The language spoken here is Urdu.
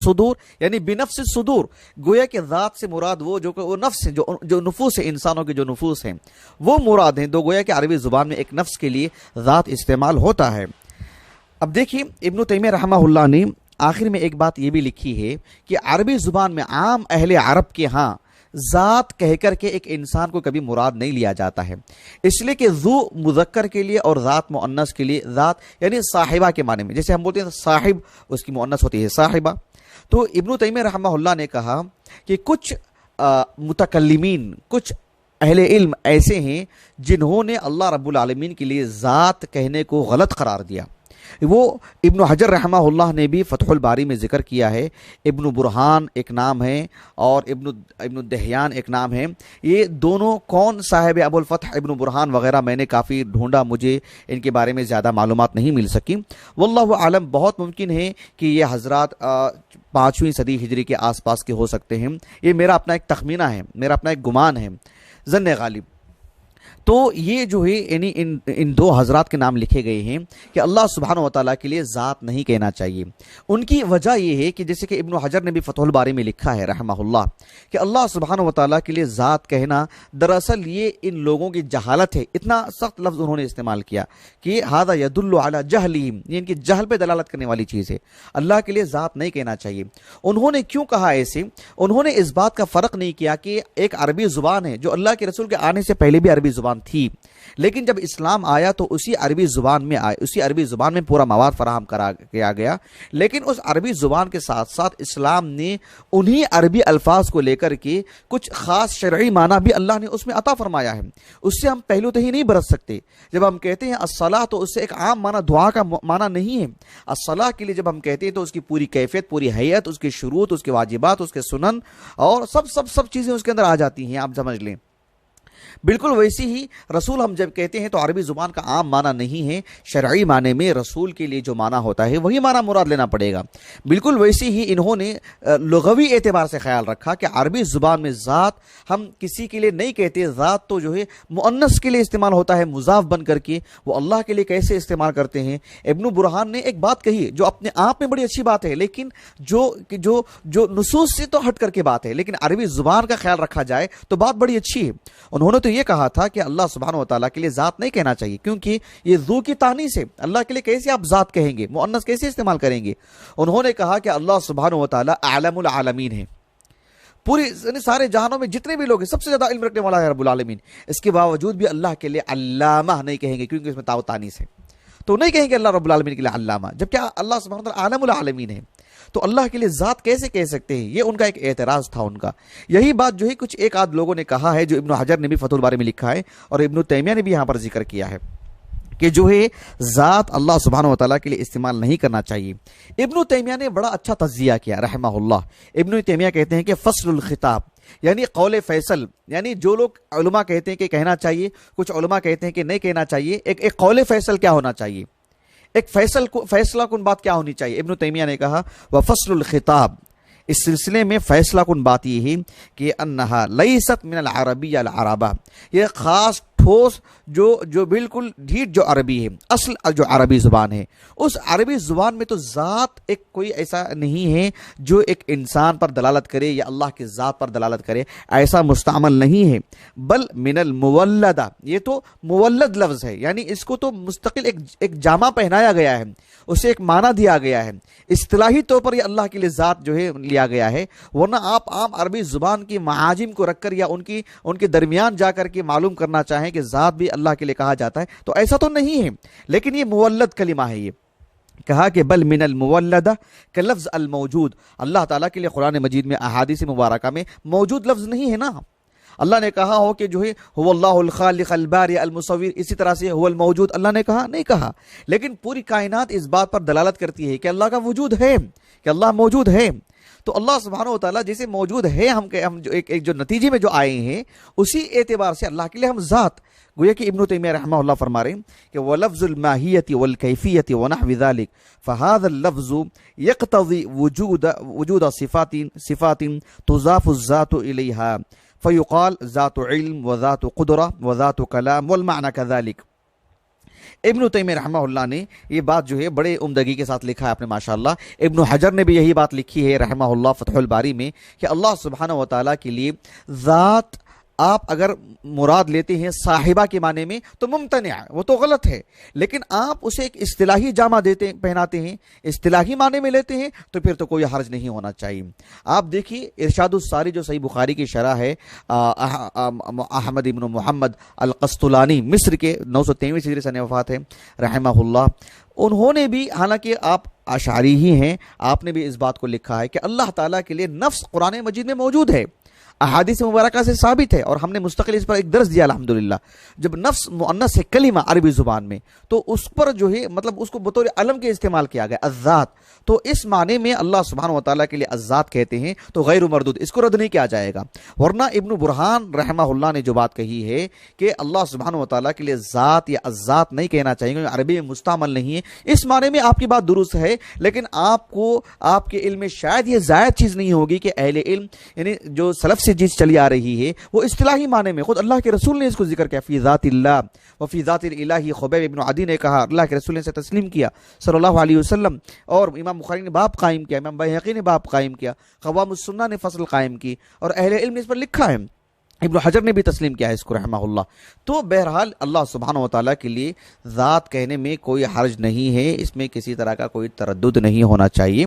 الصدور یعنی بنفس الصدور، گویا کہ ذات سے مراد وہ نفس ہے، جو نفوس ہے، انسانوں کے جو نفوس ہیں وہ مراد ہیں، تو گویا کہ عربی زبان میں ایک نفس کے لیے ذات استعمال ہوتا ہے۔ اب دیکھیے ابن تیمیہ رحمہ اللہ نے آخر میں ایک بات یہ بھی لکھی ہے کہ عربی زبان میں عام اہل عرب کے ہاں ذات کہہ کر کے ایک انسان کو کبھی مراد نہیں لیا جاتا ہے، اس لیے کہ ذو مذکر کے لیے اور ذات مؤنث کے لیے، ذات یعنی صاحبہ کے معنی میں، جیسے ہم بولتے ہیں صاحب، اس کی مؤنث ہوتی ہے صاحبہ۔ تو ابن تیمیہ رحمہ اللہ نے کہا کہ کچھ متکلمین، کچھ اہل علم ایسے ہیں جنہوں نے اللہ رب العالمین کے لیے ذات کہنے کو غلط قرار دیا۔ وہ ابن حجر رحمہ اللہ نے بھی فتح الباری میں ذکر کیا ہے، ابن برہان ایک نام ہے اور ابن دہیان ایک نام ہے، یہ دونوں کون صاحب ابو الفتح ابن برہان وغیرہ میں نے کافی ڈھونڈا، مجھے ان کے بارے میں زیادہ معلومات نہیں مل سکی، واللہ عالم بہت ممکن ہے کہ یہ حضرات 5ویں صدی ہجری کے آس پاس کے ہو سکتے ہیں، یہ میرا اپنا ایک تخمینہ ہے، میرا اپنا ایک گمان ہے، ظن غالب۔ تو یہ جو ہے یعنی ان دو حضرات کے نام لکھے گئے ہیں کہ اللہ سبحانہ و تعالیٰ کے لیے ذات نہیں کہنا چاہیے۔ ان کی وجہ یہ ہے کہ جیسے کہ ابن حجر نے بھی فتح الباری میں لکھا ہے رحمہ اللہ کہ اللہ سبحانہ و تعالیٰ کے لیے ذات کہنا دراصل یہ ان لوگوں کی جہالت ہے، اتنا سخت لفظ انہوں نے استعمال کیا کہ ھذا یدل علی جہلہم، یہ ان کی جہل پہ دلالت کرنے والی چیز ہے، اللہ کے لیے ذات نہیں کہنا چاہیے۔ انہوں نے کیوں کہا ایسے؟ انہوں نے اس بات کا فرق نہیں کیا کہ ایک عربی زبان ہے جو اللہ کے رسول کے آنے سے پہلے بھی عربی زبان تھی، لیکن جب اسلام آیا تو اسی عربی زبان میں پورا مواد فراہم کیا گیا، لیکن اس عربی زبان کے ساتھ ساتھ اسلام نے انہی عربی الفاظ کو لے کر کے کچھ خاص شرعی معنی بھی اللہ نے اس میں عطا فرمایا ہے، اس سے ہم پہلو تو ہی نہیں برت سکتے۔ جب ہم کہتے ہیں الصلاۃ تو اس سے ایک عام معنی دعا کا معنی نہیں ہے، الصلاۃ کے لیے جب ہم کہتے ہیں تو اس کی پوری کیفیت، پوری حیت، اس کے شروط، اس کے واجبات، اس کے سنن اور سب چیزیں اس کے اندر آ جاتی ہیں، آپ سمجھ لیں۔ بالکل ویسی ہی رسول ہم جب کہتے ہیں تو عربی زبان کا عام معنی نہیں ہے، شرعی معنی میں رسول کے لیے جو معنی ہوتا ہے وہی معنی مراد لینا پڑے گا۔ بالکل ویسی ہی انہوں نے لغوی اعتبار سے خیال رکھا کہ عربی زبان میں ذات ہم کسی کے لیے نہیں کہتے، ذات تو جو ہے مؤنث کے لیے استعمال ہوتا ہے مضاف بن کر کے، وہ اللہ کے لیے کیسے استعمال کرتے ہیں؟ ابن برہان نے ایک بات کہی جو اپنے آپ میں بڑی اچھی بات ہے، لیکن جو نصوص سے تو ہٹ کر کے بات ہے، لیکن عربی زبان کا خیال رکھا جائے تو بات بڑی اچھی ہے۔ انہوں نے تو یہ کہا تھا کہ اللہ سبحانہ و تعالیٰ کے لیے ذات نہیں کہنا چاہیے، کیونکہ یہ ذو کی تانیث ہے، اللہ کے لیے کیسے آپ ذات کہیں گے، مؤنث کیسے استعمال کریں گے؟ انہوں نے کہا کہ اللہ سبحانہ و تعالیٰ اعلم العالمین ہے، پوری سارے جہانوں میں جتنے بھی لوگ ہیں سب سے زیادہ علم رکھنے والا ہے رب العالمین، اس کے باوجود بھی اللہ کے لیے علامہ نہیں کہیں گے کیونکہ اس میں تاء و تانیث ہے، تو نہیں کہیں گے اللہ رب العالمین کے لیے علامہ، جبکہ اللہ سبحانہ و تعالیٰ عالم العالمین ہے، تو اللہ کے لیے ذات کیسے کہہ سکتے ہیں؟ یہ ان کا ایک اعتراض تھا ان کا۔ یہی بات جو ہے کچھ ایک آدھ لوگوں نے کہا ہے، جو ابن حجر نے بھی فتح الباری میں لکھا ہے اور ابن تیمیہ نے بھی یہاں پر ذکر کیا ہے کہ جو ہے ذات اللہ سبحانہ و تعالیٰ کے لیے استعمال نہیں کرنا چاہیے۔ ابن تیمیہ نے بڑا اچھا تجزیہ کیا رحمہ اللہ۔ ابن تیمیہ کہتے ہیں کہ فصل الخطاب یعنی قول فیصل، یعنی جو لوگ علماء کہتے ہیں کہ کہنا چاہیے، کچھ علماء کہتے ہیں کہ نہیں کہنا چاہیے، ایک قول فیصل کیا ہونا چاہیے، ایک فیصلہ کن بات کیا ہونی چاہیے؟ ابن تیمیہ نے کہا وفصل الخطاب، اس سلسلے میں فیصلہ کن بات یہ ہے کہ انہا لیست من العربی العربہ، یہ خاص ٹھوس جو بالکل ڈھیٹ جو عربی ہے، اصل جو عربی زبان ہے، اس عربی زبان میں تو ذات ایک کوئی ایسا نہیں ہے جو ایک انسان پر دلالت کرے یا اللہ کی ذات پر دلالت کرے، ایسا مستعمل نہیں ہے، بل من المولدہ، یہ تو مولد لفظ ہے، یعنی اس کو تو مستقل ایک جامہ پہنایا گیا ہے، اسے ایک معنی دیا گیا ہے، اصطلاحی طور پر یہ اللہ کے لیے ذات جو ہے لیا گیا ہے، ورنہ آپ عام عربی زبان کی معاجم کو رکھ کر یا ان کے درمیان جا کر کے معلوم کرنا چاہیں کہ ذات بھی اللہ کے لیے کہا جاتا ہے تو ایسا تو نہیں ہے، لیکن یہ مولد کلمہ ہے۔ یہ کہا کہ بل من المولدہ کا لفظ الموجود، اللہ تعالیٰ کے لیے قرآن مجید میں احادیث مبارکہ میں موجود لفظ نہیں ہے نا، اللہ نے کہا ہو کہ جو ہے هو اللہ الخالق البارئ المصور، اسی طرح سے هو الموجود اللہ نے کہا نہیں کہا، لیکن پوری کائنات اس بات پر دلالت کرتی ہے کہ اللہ کا وجود ہے، کہ اللہ موجود ہے، تو اللہ سبحانہ و تعالیٰ جیسے موجود ہے، ہم جو ایک جو نتیجے میں جو آئے ہیں اسی اعتبار سے اللہ کے لیے ہم ذات، گویا کہ ابن تیمیہ رحمہ اللہ فرما رہے ہیں کہ وَلَفْظُ الْمَاهِيَّةِ وَالْكَيْفِيَّةِ وَنَحْوِ ذَلِكَ فَهَذَا اللَّفْظُ يَقْتَضِي وُجُودَ صِفَاتٍ تُضَافُ الذَّاتُ إِلَيْهَا فَيُقَالُ ذَاتُ عِلْمٍ وَذَاتُ قُدْرَةٍ وَذَاتُ كَلَامٍ وَالْمَعْنَى كَذَلِكَ۔ ابن تیمیہ رحمہ اللہ نے یہ بات جو ہے بڑے عمدگی کے ساتھ لکھا ہے آپ نے ماشاءاللہ. ابن حجر نے بھی یہی بات لکھی ہے رحمہ اللہ فتح الباری میں کہ اللہ سبحانہ و تعالیٰ کے لیے ذات آپ اگر مراد لیتے ہیں صاحبہ کے معنی میں تو ممتنع ہے، وہ تو غلط ہے، لیکن آپ اسے ایک اصطلاحی جامہ پہناتے ہیں، اصطلاحی معنی میں لیتے ہیں تو پھر تو کوئی حرج نہیں ہونا چاہیے. آپ دیکھیے ارشاد الساری جو صحیح بخاری کی شرح ہے، احمد ابن محمد القسطلانی مصر کے 923 ہجری سن وفات ہے رحمہ اللہ. انہوں نے بھی، حالانکہ آپ اشعری ہی ہیں، آپ نے بھی اس بات کو لکھا ہے کہ اللہ تعالیٰ کے لیے نفس قرآن مجید میں موجود ہے، احادیث مبارکہ سے ثابت ہے، اور ہم نے مستقل اس پر ایک درس دیا الحمدللہ. جب نفس مؤنث ہے کلمہ عربی زبان میں تو اس پر جو ہے مطلب اس کو بطور علم کے استعمال کیا گیا الذات، تو اس معنی میں اللہ سبحانہ و تعالیٰ کے لیے الذات کہتے ہیں تو غیر مردود، اس کو رد نہیں کیا جائے گا. ورنہ ابن برہان رحمہ اللہ نے جو بات کہی ہے کہ اللہ سبحانہ و تعالیٰ کے لیے ذات یا الذات نہیں کہنا چاہیے کیونکہ عربی میں مستعمل نہیں ہے، اس معنی میں آپ کی بات درست ہے، لیکن آپ کو آپ کے علم میں شاید یہ زائد چیز نہیں ہوگی کہ اہل علم یعنی جو سلف سے چیز چلی آ رہی ہے وہ اصطلاحی معنی میں، خود اللہ کے رسول نے اس کو ذکر کیا، فی ذات اللہ وفی ذات الالہ. خبیب ابن عدی نے کہا، اللہ کے رسول نے اسے تسلیم کیا صلی اللہ علیہ وسلم، اور امام بخاری نے باب قائم کیا، امام بیہقی نے باب قائم کیا، قوام السنہ نے فصل قائم کی، اور اہل علم نے اس پر لکھا ہے، ابن حجر نے بھی تسلیم کیا ہے اس کو رحمہ اللہ. تو بہرحال اللہ سبحانہ و تعالیٰ کے لیے ذات کہنے میں کوئی حرج نہیں ہے، اس میں کسی طرح کا کوئی تردد نہیں ہونا چاہیے.